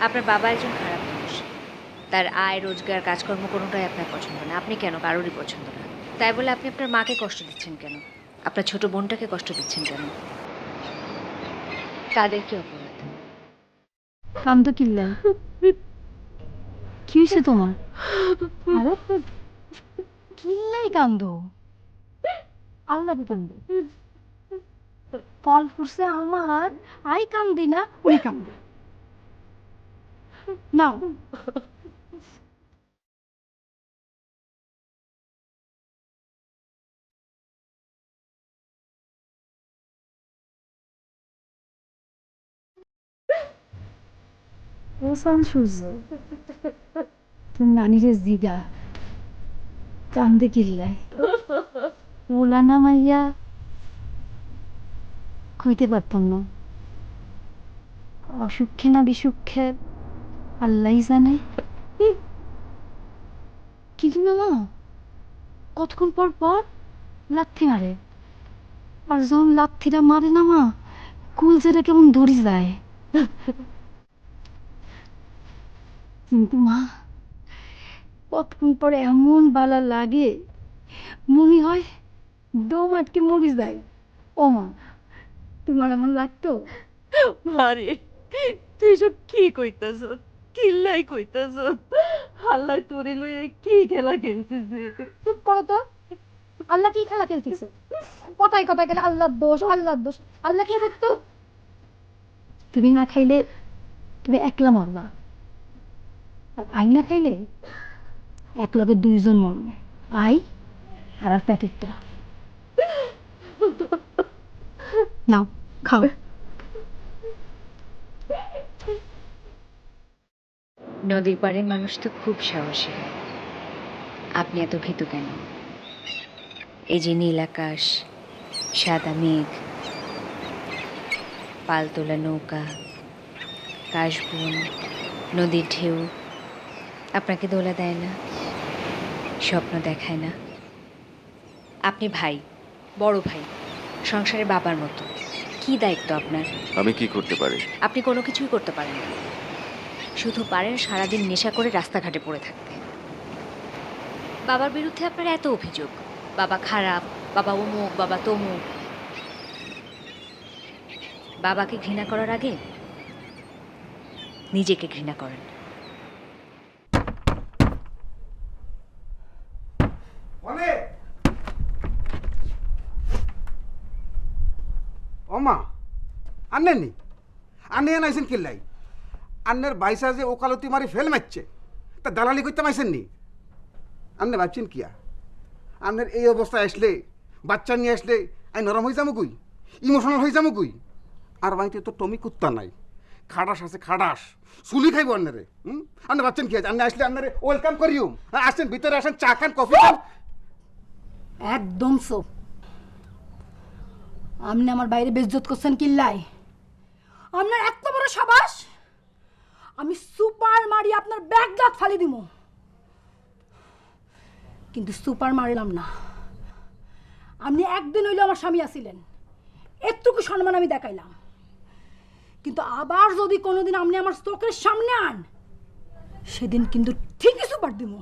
আপনার বাবা একজন খারাপ মানুষ, তার আয় রোজগার কাজকর্ম কোনোটাই আপনার পছন্দ না। আপনি কেন? কারোরই পছন্দ না। তাই বলে আপনি আপনার মাকে কষ্ট দিচ্ছেন কেন? আপনার ছোট বোনটাকে কষ্ট দিচ্ছেন কেন? তাদের কি অপরাধ? কান্দ কিল্লা কি হয়েছে তোমার? আরে কিল্লাই কান্দ, আল্লাহ কান্দ, ফল ফুটছে আমার, আই কান্দি না ওই কান্দ নাও। ওসান সূর্য তুমি নানিরে জিগা কান্দে কিল্লাই ওলা নামাইয়া কইতে পারতাম না। অসুখে না বিসুখে আল্লাহই জানে। কিন্তু মামা কতক্ষণ পর পর লাথি মারে, আর যখন লাথিটা মারে না মা, কুলজেটা কেমন ধরি যায়। কিন্তু মা কতক্ষণ পরে এমন বালা লাগে, মনে হয় দম আটকে মরি যায়। ও মা, তোমার এমন লাগতো? মারে তুই সব কি কইতাছ? কিল্লাই কইতাছ? আল্লাহ তোরে লইয়া কি খেলা খেলতেছে? চুপ করো তো, আল্লাহ কি খেলা খেলতেছে? কথায় কথায় গেলে আল্লাহর দোষ, আল্লাহর দোষ। আল্লাহ কি করতো? তুমি না খাইলে তুমি একলা মরবা, আর আই না খাইলে এক লগে দুইজন মরবে, আই আর আর প্যাকেটটা নাও খাও। নদীর পাড়ের মানুষ তো খুব সাহসী হয়। আপনি এত ভীতু কেন? এই যে নীল আকাশ, সাদা মেঘ, পালতোলা নৌকা, কাশবন, নদীর ঢেউ আপনাকে দোলা দেয় না? স্বপ্ন দেখায় না? আপনি ভাই, বড় ভাই, সংসারে বাবার মতো। কি দায়িত্ব আপনার? আমি কি করতে পারি? আপনি কোনো কিছুই করতে পারেন না, শুধু পারেন সারাদিন নেশা করে রাস্তাঘাটে পড়ে থাকতে। বাবার বিরুদ্ধে আপনার এত অভিযোগ, বাবা খারাপ, বাবা অমুক, বাবা তমুক। বাবাকে ঘৃণা করার আগে নিজেকে ঘৃণা করেন। ওমা আন্নের নি আন্নে আনাইছেন কিল্লাই? আন্নের বাইসা যে ওকালতি মারি ফেল মারছে, তা দালালি করতে মাইছেন নি? আন্নে ভাবছেন কিয়া আন্নের এই অবস্থায় আসলে, বাচ্চা নিয়ে আসলে আমি নরম হয়ে যাবো কই, ইমোশনাল হয়ে যাবো কই? আর বাড়িতে তো টমি কুত্তা নাই, খাটাস আছে, খাটাস চুলি খাইব আন্নারে। আন্নে ভাবছেন কি আছে? আন্নে আসলে আন্নারে ওয়েলকাম করিও, আসেন ভিতরে, আসেন, চা খান, কফি খান। একদম সব আপনি আমার বাইরে বেজ্জত করছেন কিল্লাই। আপনার এত বড় সাবাস, আমি সুপার মারি আপনার ব্যাগ দাঁত ফালি দিব। কিন্তু সুপার মারিলাম না। আপনি একদিন হইলো আমার স্বামী আছিলেন, এতটুকু সম্মান আমি দেখাইলাম। কিন্তু আবার যদি কোনোদিন আপনি আমার চোখের সামনে আন, সেদিন কিন্তু ঠিকই সুপার দিব।